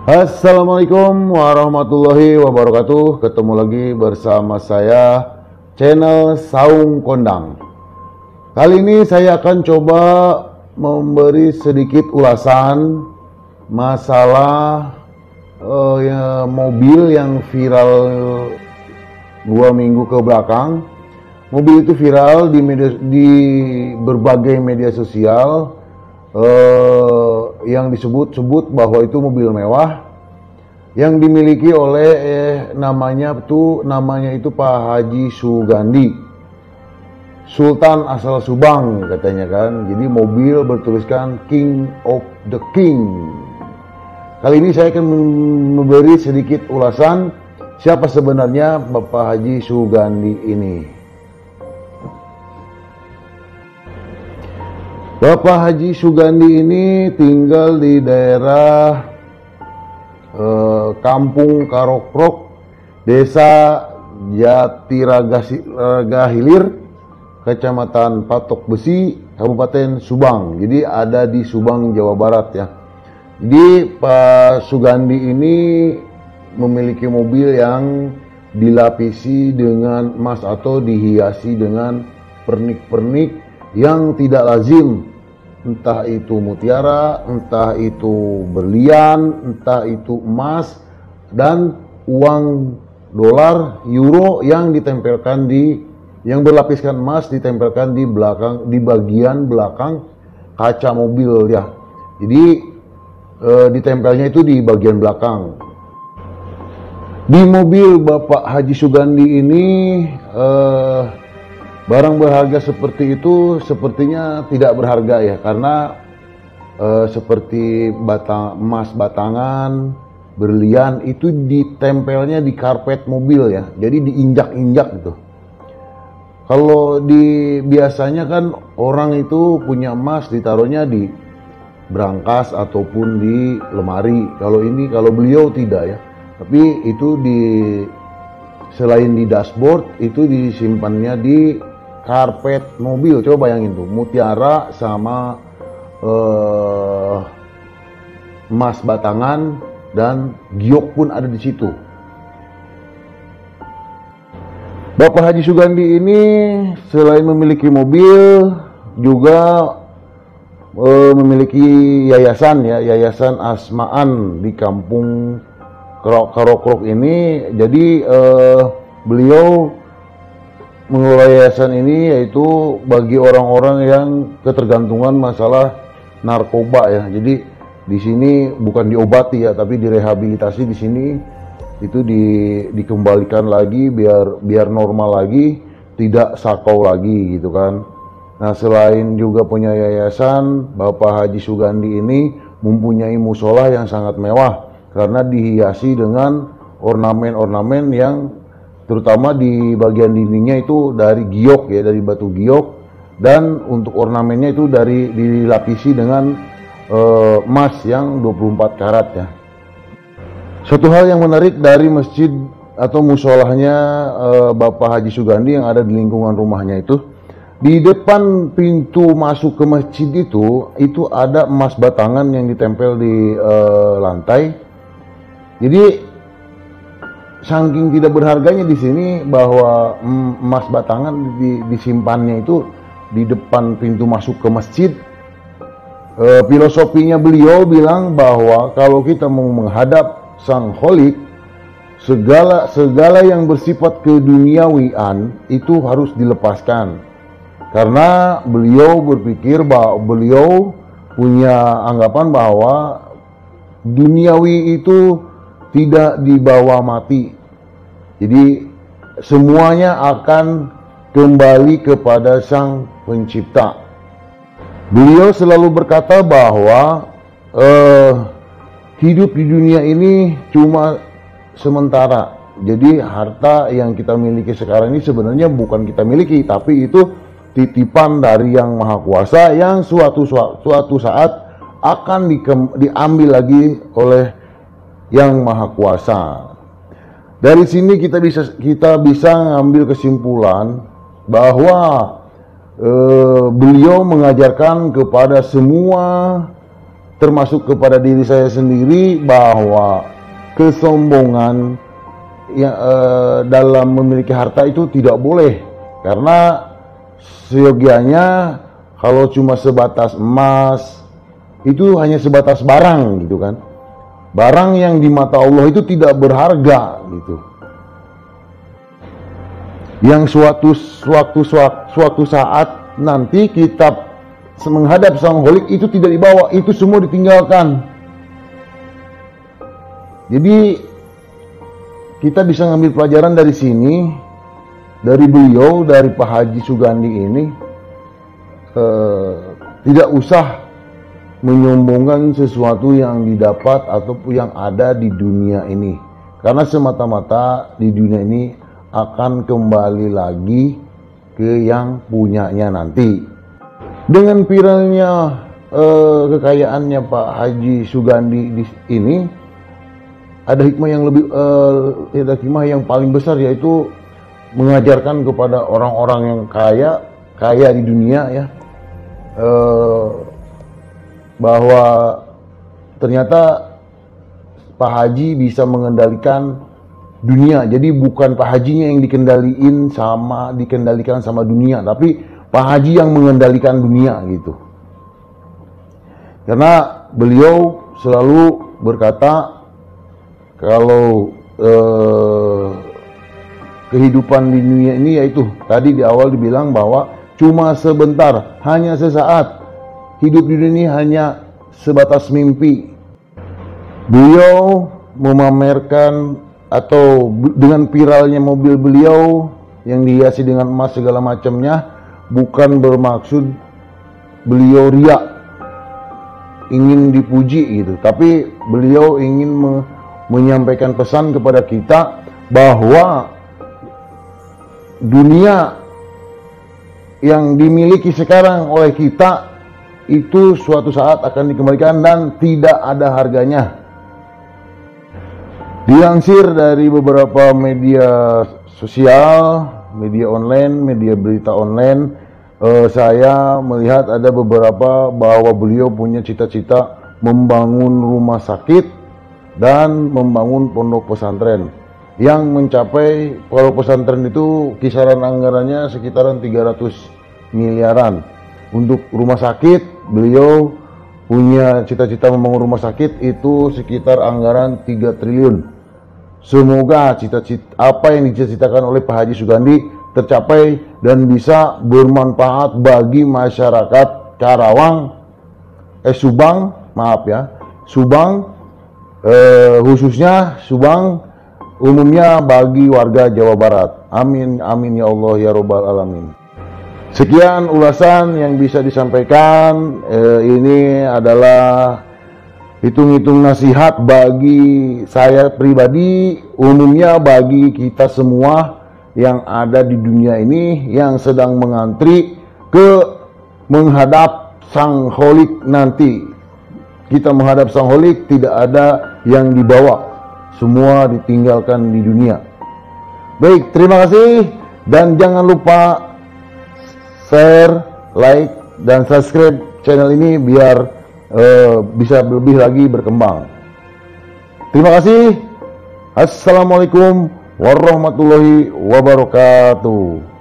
Assalamualaikum warahmatullahi wabarakatuh. Ketemu lagi bersama saya, channel Saung Kondang. Kali ini saya akan coba memberi sedikit ulasan masalah mobil yang viral 2 minggu ke belakang. Mobil itu viral di berbagai media sosial, yang disebut-sebut bahwa itu mobil mewah yang dimiliki oleh namanya itu Pak Haji Sugandi, Sultan asal Subang katanya kan. Jadi mobil bertuliskan King of the King. Kali ini saya akan memberi sedikit ulasan siapa sebenarnya Bapak Haji Sugandi ini. Bapak Haji Sugandi ini tinggal di daerah Kampung Karokrok, Desa Jatiraga Hilir, Kecamatan Patok Besi, Kabupaten Subang. Jadi ada di Subang, Jawa Barat ya. Jadi Pak Sugandi ini memiliki mobil yang dilapisi dengan emas atau dihiasi dengan pernik-pernik yang tidak lazim, entah itu mutiara, entah itu berlian, entah itu emas dan uang dolar, euro yang ditempelkan yang berlapiskan emas ditempelkan di belakang, di bagian belakang kaca mobil ya. Jadi ditempelnya itu di bagian belakang. Di mobil Bapak Haji Sugandi ini barang berharga seperti itu sepertinya tidak berharga ya, karena seperti emas batangan, berlian itu ditempelnya di karpet mobil ya, jadi diinjak-injak gitu. Kalau biasanya kan orang itu punya emas ditaruhnya di brankas ataupun di lemari. Kalau beliau tidak ya, tapi itu selain di dashboard itu disimpannya di karpet mobil. Coba bayangin tuh, mutiara sama emas batangan dan giok pun ada di situ. Bapak Haji Sugandi ini selain memiliki mobil juga memiliki yayasan ya, Yayasan Asmaan di Kampung Karokrok ini. Jadi beliau mengelola yayasan ini yaitu bagi orang-orang yang ketergantungan masalah narkoba ya. Jadi di sini bukan diobati ya, tapi direhabilitasi di sini itu dikembalikan lagi biar normal lagi, tidak sakau lagi gitu kan. Nah, selain juga punya yayasan, Bapak Haji Sugandi ini mempunyai musola yang sangat mewah karena dihiasi dengan ornamen-ornamen yang terutama di bagian dindingnya itu dari giok ya, dari batu giok, dan untuk ornamennya itu dilapisi dengan emas yang 24 karat ya. Satu hal yang menarik dari masjid atau musolahnya Bapak Haji Sugandi yang ada di lingkungan rumahnya itu, di depan pintu masuk ke masjid itu ada emas batangan yang ditempel di lantai. Jadi saking tidak berharganya di sini bahwa emas batangan disimpannya itu di depan pintu masuk ke masjid. Filosofinya beliau bilang bahwa kalau kita mau menghadap Sang Kholik, segala yang bersifat keduniawian itu harus dilepaskan. Karena beliau berpikir bahwa beliau punya anggapan bahwa duniawi itu tidak dibawa mati. Jadi semuanya akan kembali kepada Sang Pencipta. Beliau selalu berkata bahwa hidup di dunia ini cuma sementara. Jadi harta yang kita miliki sekarang ini sebenarnya bukan kita miliki, tapi itu titipan dari Yang Maha Kuasa yang suatu saat akan diambil lagi oleh Yang Maha Kuasa. Dari sini kita bisa ngambil kesimpulan bahwa beliau mengajarkan kepada semua termasuk kepada diri saya sendiri, bahwa kesombongan dalam memiliki harta itu tidak boleh, karena seyogianya kalau cuma sebatas emas itu hanya sebatas barang gitu kan. Barang yang di mata Allah itu tidak berharga gitu. Yang suatu saat nanti kita menghadap sang Khalik itu tidak dibawa, itu semua ditinggalkan. Jadi kita bisa ngambil pelajaran dari sini, dari beliau, dari Pak Haji Sugandi ini, tidak usah menyombongkan sesuatu yang didapat ataupun yang ada di dunia ini, karena semata-mata di dunia ini akan kembali lagi ke yang punyanya nanti. Dengan viralnya kekayaannya Pak Haji Sugandi ini, ada hikmah yang lebih, ada hikmah yang paling besar, yaitu mengajarkan kepada orang-orang yang kaya di dunia ya, bahwa ternyata Pak Haji bisa mengendalikan dunia. Jadi bukan Pak Hajinya yang dikendalikan sama dunia, tapi Pak Haji yang mengendalikan dunia gitu. Karena beliau selalu berkata kalau kehidupan di dunia ini, yaitu tadi di awal dibilang bahwa cuma sebentar, hanya sesaat. Hidup di dunia ini hanya sebatas mimpi. Beliau memamerkan, atau dengan viralnya mobil beliau yang dihiasi dengan emas segala macamnya, bukan bermaksud beliau riak, ingin dipuji gitu, tapi beliau ingin menyampaikan pesan kepada kita bahwa dunia yang dimiliki sekarang oleh kita itu suatu saat akan dikembalikan dan tidak ada harganya. Dilansir dari beberapa media sosial, media online, media berita online, saya melihat ada beberapa bahwa beliau punya cita-cita membangun rumah sakit dan membangun pondok pesantren yang mencapai, pondok pesantren itu kisaran anggarannya sekitaran 300 miliaran. Untuk rumah sakit, beliau punya cita-cita membangun rumah sakit itu sekitar anggaran 3 triliun. Semoga cita-cita apa yang dicita-citakan oleh Pak Haji Sugandi tercapai dan bisa bermanfaat bagi masyarakat Subang, khususnya Subang, umumnya bagi warga Jawa Barat. Amin, amin ya Allah ya Rabbal Alamin. Sekian ulasan yang bisa disampaikan. Ini adalah hitung-hitung nasihat bagi saya pribadi, umumnya bagi kita semua yang ada di dunia ini yang sedang mengantri ke menghadap Sang Khalik nanti. Kita menghadap Sang Khalik, tidak ada yang dibawa, semua ditinggalkan di dunia. Baik, terima kasih, dan jangan lupa share, like, dan subscribe channel ini biar bisa lebih lagi berkembang. Terima kasih. Assalamualaikum warahmatullahi wabarakatuh.